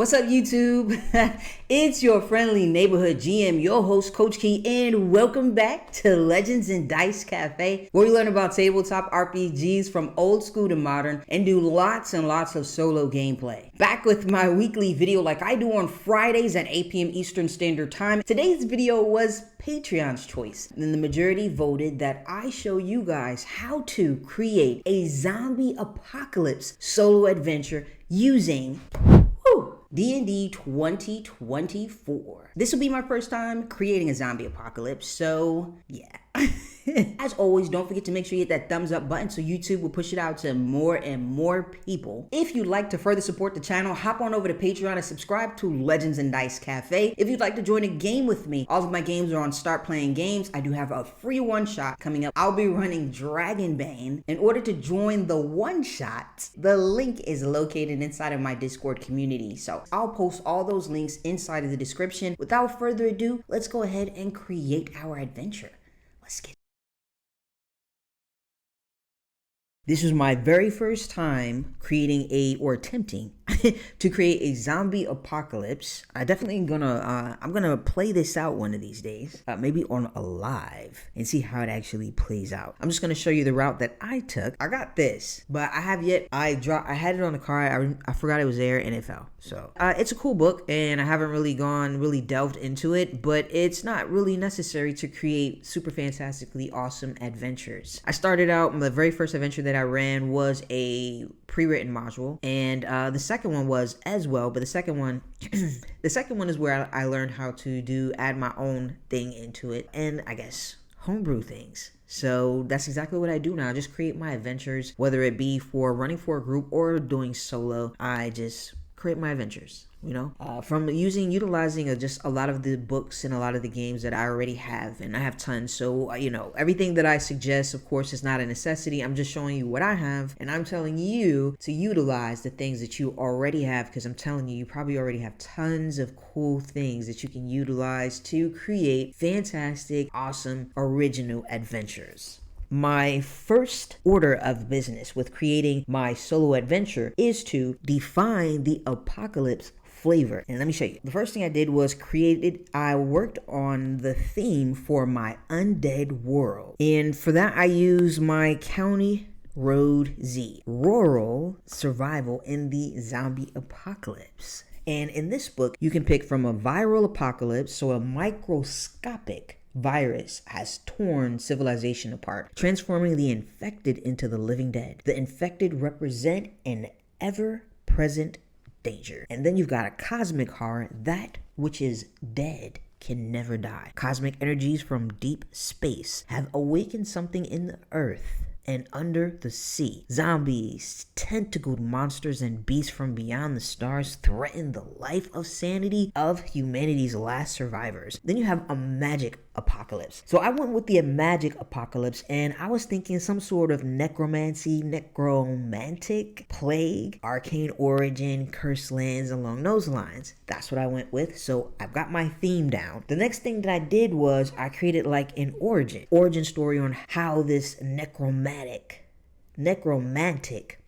What's up, YouTube? It's your friendly neighborhood GM, your host, Coach Key, and welcome back to Legends and Dice Cafe, where we learn about tabletop RPGs from old school to modern and do lots and lots of solo gameplay. Back with my weekly video like I do on Fridays at 8 p.m. Eastern Standard Time. Today's video was Patreon's choice, and the majority voted that I show you guys how to create a zombie apocalypse solo adventure using D&D 2024. This will be my first time creating a zombie apocalypse, so yeah. As always, don't forget to make sure you hit that thumbs up button so YouTube will push it out to more and more people. If you'd like to further support the channel, hop on over to Patreon and subscribe to Legends and Dice Cafe. If you'd like to join a game with me, all of my games are on Start Playing Games. I do have a free one-shot coming up. I'll be running Dragonbane. In order to join the one-shot, the link is located inside of my Discord community. So I'll post all those links inside of the description. Without further ado, let's go ahead and create our adventure. Let's get This was my very first time creating or attempting to create a zombie apocalypse. I'm gonna play this out one of these days, maybe on a live, and see how it actually plays out. I'm just gonna show you the route that I took. I got this, but I had it on the car. I forgot it was there and it fell. So it's a cool book, and I haven't really delved into it, but it's not really necessary to create super fantastically awesome adventures. I started out, the very first adventure that I ran was a pre-written module, and the second one was as well, but the second one is where I learned how to add my own thing into it, and I guess homebrew things. So that's exactly what I do now. I just create my adventures, whether it be for running for a group or doing solo. I just create my adventures, from utilizing just a lot of the books and a lot of the games that I already have, and I have tons. So everything that I suggest, of course, is not a necessity. I'm just showing you what I have, and I'm telling you to utilize the things that you already have, because I'm telling you probably already have tons of cool things that you can utilize to create fantastic, awesome, original adventures. My first order of business with creating my solo adventure is to define the apocalypse flavor. And let me show you. The first thing I did was I worked on the theme for my undead world. And for that, I used my County Road Z, rural survival in the zombie apocalypse. And in this book, you can pick from a viral apocalypse, so a microscopic virus has torn civilization apart, transforming the infected into the living dead. The infected represent an ever-present danger. And then you've got a cosmic horror. That which is dead can never die. Cosmic energies from deep space have awakened something in the earth and under the sea. Zombies, tentacled monsters, and beasts from beyond the stars threaten the life of sanity of humanity's last survivors. Then you have a magic apocalypse. So I went with the magic apocalypse, and I was thinking some sort of necromantic, plague, arcane origin, cursed lands, along those lines. That's what I went with. So I've got my theme down. The next thing that I did was I created like an origin story on how this necromantic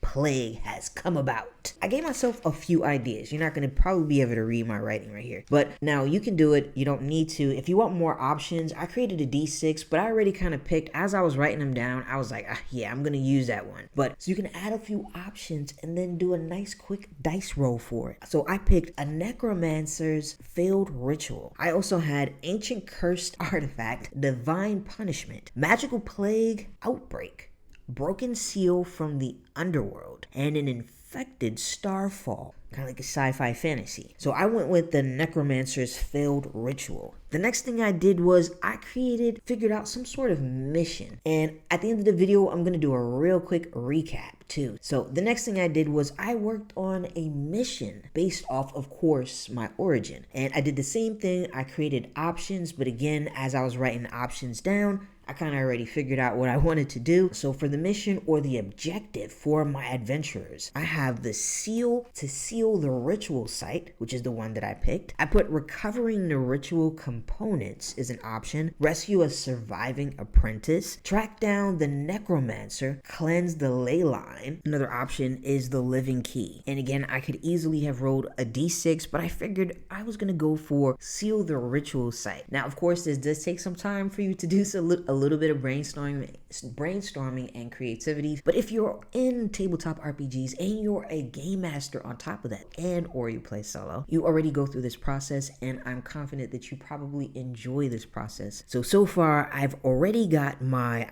plague has come about. I gave myself a few ideas. You're not going to probably be able to read my writing right here, but now you can do it. You don't need to. If you want more options, I created a D6, but I already kind of picked, as I was writing them down, I was like, yeah, I'm going to use that one. But so you can add a few options and then do a nice quick dice roll for it. So I picked a necromancer's failed ritual. I also had ancient cursed artifact, divine punishment, magical plague, outbreak, broken seal from the underworld, and an infected starfall, kind of like a sci-fi fantasy. So I went with the necromancer's failed ritual. The next thing I did was I figured out some sort of mission, and at the end of the video I'm going to do a real quick recap too. So the next thing I did was I worked on a mission based off, of course, my origin, and I did the same thing. I created options, but again, as I was writing options down, I I kind of already figured out what I wanted to do. So for the mission or the objective for my adventurers, I have the seal to seal the ritual site, which is the one that I picked. I put recovering the ritual components is an option, rescue a surviving apprentice, track down the necromancer, cleanse the ley line. Another option is the living key. And again, I could easily have rolled a d6, but I figured I was gonna go for seal the ritual site. Now, of course, this does take some time for you to do a little bit of brainstorming and creativity. But if you're in tabletop RPGs and you're a game master on top of that, and or you play solo, you already go through this process, and I'm confident that you probably enjoy this process. So far, I've already got my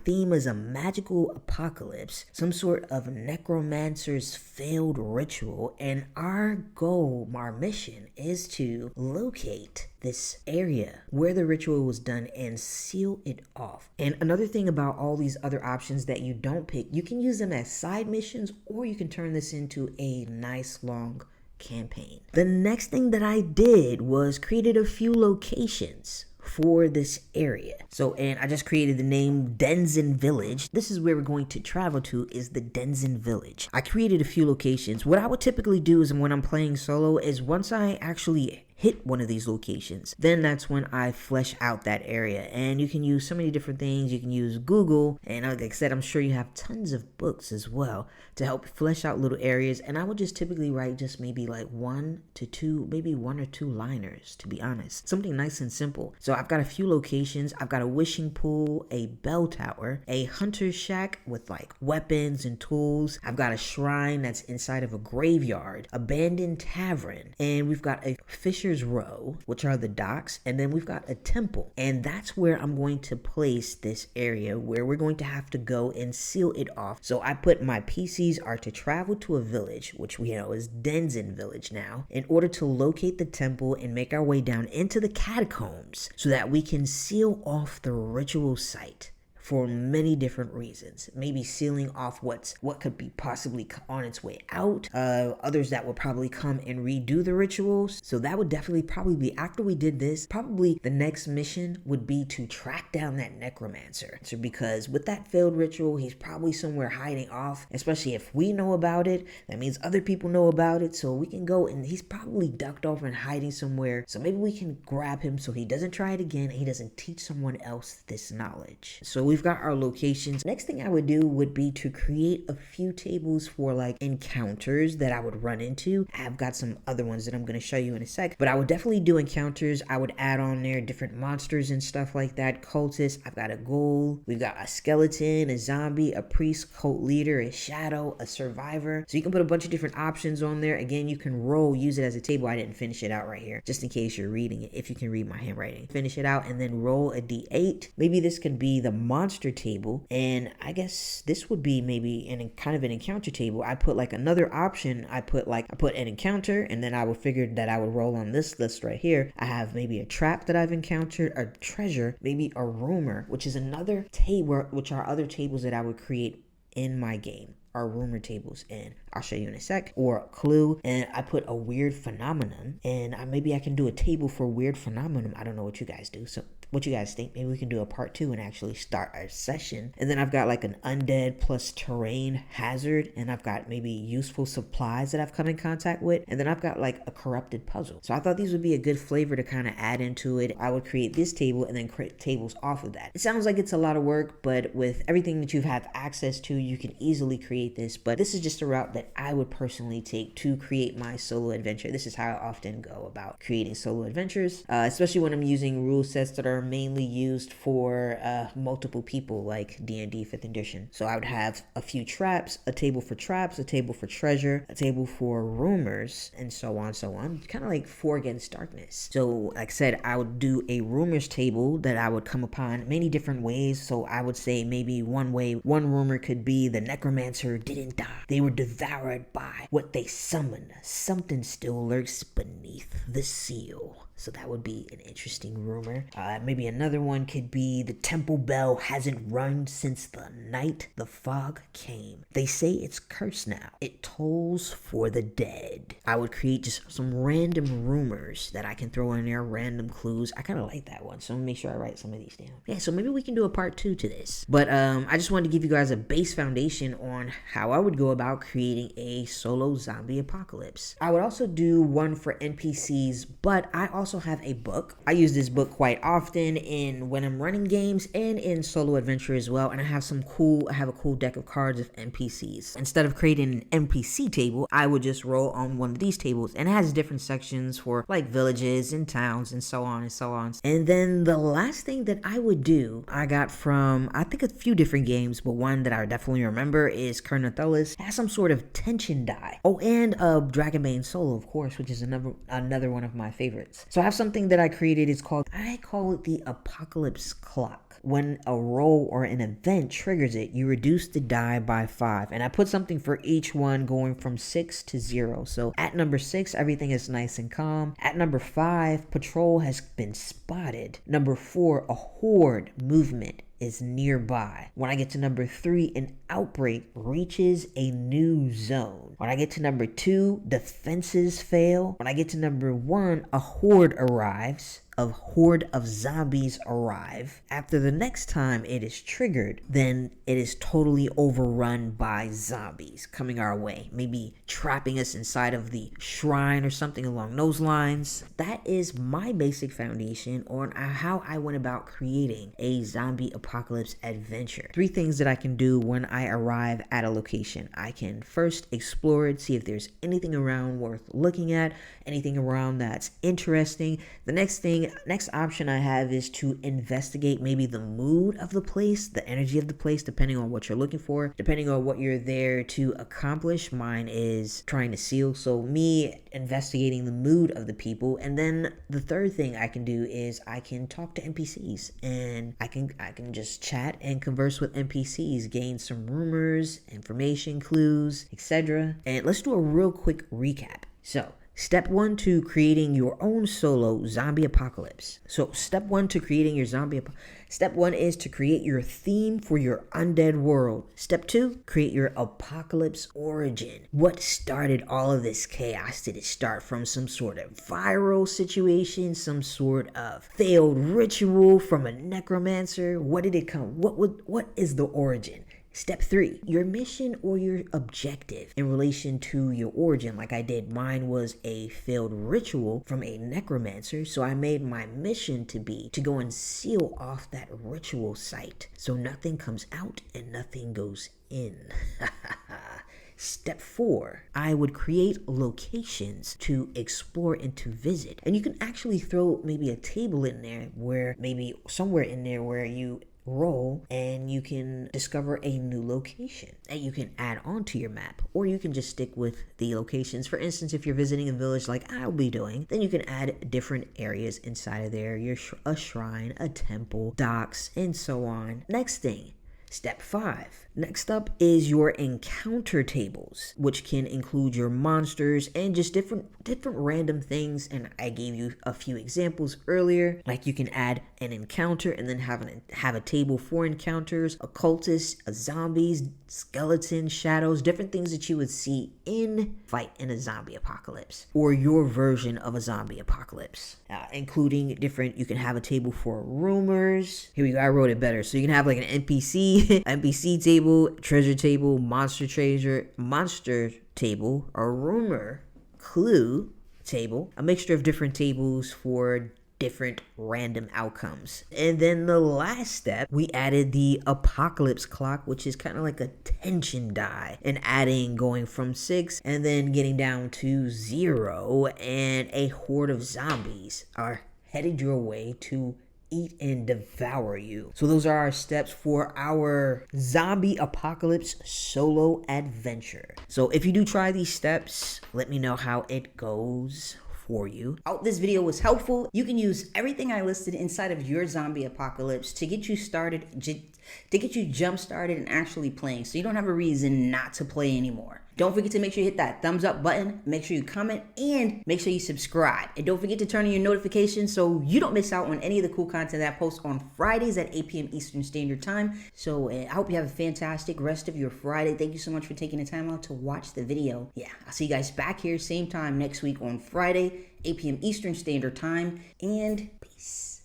theme is a magical apocalypse, some sort of necromancer's failed ritual, and our goal, our mission, is to locate this area where the ritual was done and seal it off. And another thing about all these other options that you don't pick, you can use them as side missions, or you can turn this into a nice long campaign. The next thing that I did was created a few locations for this area. And I just created the name Denzin Village. This is where we're going to travel to, is the Denzin Village. I created a few locations. What I would typically do is when I'm playing solo is once I actually hit one of these locations, then that's when I flesh out that area. And you can use so many different things. You can use Google, and like I said, I'm sure you have tons of books as well to help flesh out little areas. And I would just typically write just maybe like 1 to 2, maybe 1 or 2 liners, to be honest. Something nice and simple. So I've got a few locations. I've got a wishing pool, a bell tower, a hunter's shack with like weapons and tools. I've got a shrine that's inside of a graveyard, abandoned tavern, and we've got a fisher's row, which are the docks, and then we've got a temple. And that's where I'm going to place this area where we're going to have to go and seal it off. So I put my PCs are to travel to a village, which we know is Denzin Village now, in order to locate the temple and make our way down into the catacombs so that we can seal off the ritual site. For many different reasons. Maybe sealing off what could be possibly on its way out. Others that will probably come and redo the rituals. So that would definitely probably be, after we did this, probably the next mission would be to track down that necromancer. So because with that failed ritual, he's probably somewhere hiding off. Especially if we know about it, that means other people know about it. So we can go, and he's probably ducked off and hiding somewhere. So maybe we can grab him so he doesn't try it again and he doesn't teach someone else this knowledge. So we've got our locations. Next thing I would do would be to create a few tables for like encounters that I would run into. I've got some other ones that I'm going to show you in a sec, but I would definitely do encounters. I would add on there different monsters and stuff like that. Cultists, I've got a ghoul, we've got a skeleton, a zombie, a priest, cult leader, a shadow, a survivor. So you can put a bunch of different options on there. Again, you can use it as a table. I didn't finish it out right here, just in case you're reading it, if you can read my handwriting. Finish it out and then roll a d8. Maybe this could be the monster table, and I guess this would be maybe kind of an encounter table. I put like another option. I put an encounter, and then I would figure that I would roll on this list right here. I have maybe a trap that I've encountered, a treasure, maybe a rumor, which is another table, which are other tables that I would create in my game. Are rumor tables, and I'll show you in a sec. Or a clue, and I put a weird phenomenon, and maybe I can do a table for weird phenomenon. I don't know what you guys do, so what you guys think? Maybe we can do a part 2 and actually start our session. And then I've got like an undead plus terrain hazard, and I've got maybe useful supplies that I've come in contact with, and then I've got like a corrupted puzzle. So I thought these would be a good flavor to kind of add into it. I would create this table and then create tables off of that. It sounds like it's a lot of work, but with everything that you have access to, you can easily create this. But this is just a route that I would personally take to create my solo adventure. This is how I often go about creating solo adventures, especially when I'm using rule sets that are mainly used for multiple people, like D&D 5th edition. So I would have a few traps, a table for traps, a table for treasure, a table for rumors, and so on, kind of like 4 Against Darkness. So like I said, I would do a rumors table that I would come upon many different ways. So I would say maybe one rumor could be the necromancer didn't die. They were devoured by what they summoned. Something still lurks beneath the seal. So that would be an interesting rumor. Maybe another one could be the temple bell hasn't rung since the night the fog came. They say it's cursed now. It tolls for the dead. I would create just some random rumors that I can throw in there, random clues. I kind of like that one, so I'm gonna make sure I write some of these down. Yeah, so maybe we can do a part 2 to this. But I just wanted to give you guys a base foundation on how I would go about creating a solo zombie apocalypse. I would also do one for NPCs, but I also have a book. I use this book quite often when I'm running games and in solo adventure as well, and I have a cool deck of cards of NPCs. Instead of creating an NPC table, I would just roll on one of these tables, and it has different sections for like villages and towns and so on and so on. And then the last thing that I would do, I got from, I think, a few different games, but one that I definitely remember is Cairn. It has some sort of tension die. Oh, and Dragonbane solo, of course, which is another one of my favorites. So I have something that I created. I call it the Apocalypse Clock. When a roll or an event triggers it, you reduce the die by 5. And I put something for each one going from 6 to 0. So at number 6, everything is nice and calm. At number 5, patrol has been spotted. Number 4, a horde movement is nearby. When I get to number 3, an outbreak reaches a new zone. When I get to number 2, defenses fail. When I get to number 1, a horde arrives. A horde of zombies arrive. After the next time it is triggered, then it is totally overrun by zombies coming our way, maybe trapping us inside of the shrine or something along those lines. That is my basic foundation on how I went about creating a zombie apocalypse adventure. 3 things that I can do when I arrive at a location. I can first explore it, see if there's anything around worth looking at, anything around that's interesting. The next option I have is to investigate maybe the mood of the place, the energy of the place, depending on what you're looking for, depending on what you're there to accomplish. Mine is trying to seal, so me investigating the mood of the people. And then the third thing I can do is I can talk to NPCs, and I can just chat and converse with NPCs, gain some rumors, information, clues, etc. And let's do a real quick recap. So step 1 to creating your own solo zombie apocalypse. So step 1 to creating your Step 1 is to create your theme for your undead world. Step 2, create your apocalypse origin. What started all of this chaos? Did it start from some sort of viral situation, some sort of failed ritual from a necromancer? What did it come? What is the origin? Step 3, your mission or your objective in relation to your origin. Like I did, mine was a failed ritual from a necromancer, so I made my mission to be to go and seal off that ritual site so nothing comes out and nothing goes in. Step 4, I would create locations to explore and to visit. And you can actually throw maybe a table in there where maybe somewhere in there where you roll and you can discover a new location that you can add onto your map, or you can just stick with the locations. For instance, if you're visiting a village like I'll be doing, then you can add different areas inside of there, a shrine, a temple, docks, and so on. Next thing, step 5. Next up is your encounter tables, which can include your monsters and just different random things. And I gave you a few examples earlier. Like you can add an encounter and then have a table for encounters, occultists, zombies, skeletons, shadows, different things that you would see in a zombie apocalypse, or your version of a zombie apocalypse, including you can have a table for rumors. Here we go, I wrote it better. So you can have like an NPC table, treasure table, monster table, a rumor, clue table, a mixture of different tables for different random outcomes. And then the last step, we added the apocalypse clock, which is kind of like a tension die, and going from 6 and then getting down to 0, and a horde of zombies are headed your way to eat and devour you. So those are our steps for our zombie apocalypse solo adventure. So if you do try these steps, let me know how it goes for you. I hope this video was helpful. You can use everything I listed inside of your zombie apocalypse to get you started, to get you jump started and actually playing, so you don't have a reason not to play anymore. Don't forget to make sure you hit that thumbs up button. Make sure you comment and make sure you subscribe. And don't forget to turn on your notifications so you don't miss out on any of the cool content that I post on Fridays at 8 p.m. Eastern Standard Time. So I hope you have a fantastic rest of your Friday. Thank you so much for taking the time out to watch the video. Yeah, I'll see you guys back here same time next week on Friday, 8 p.m. Eastern Standard Time. And peace.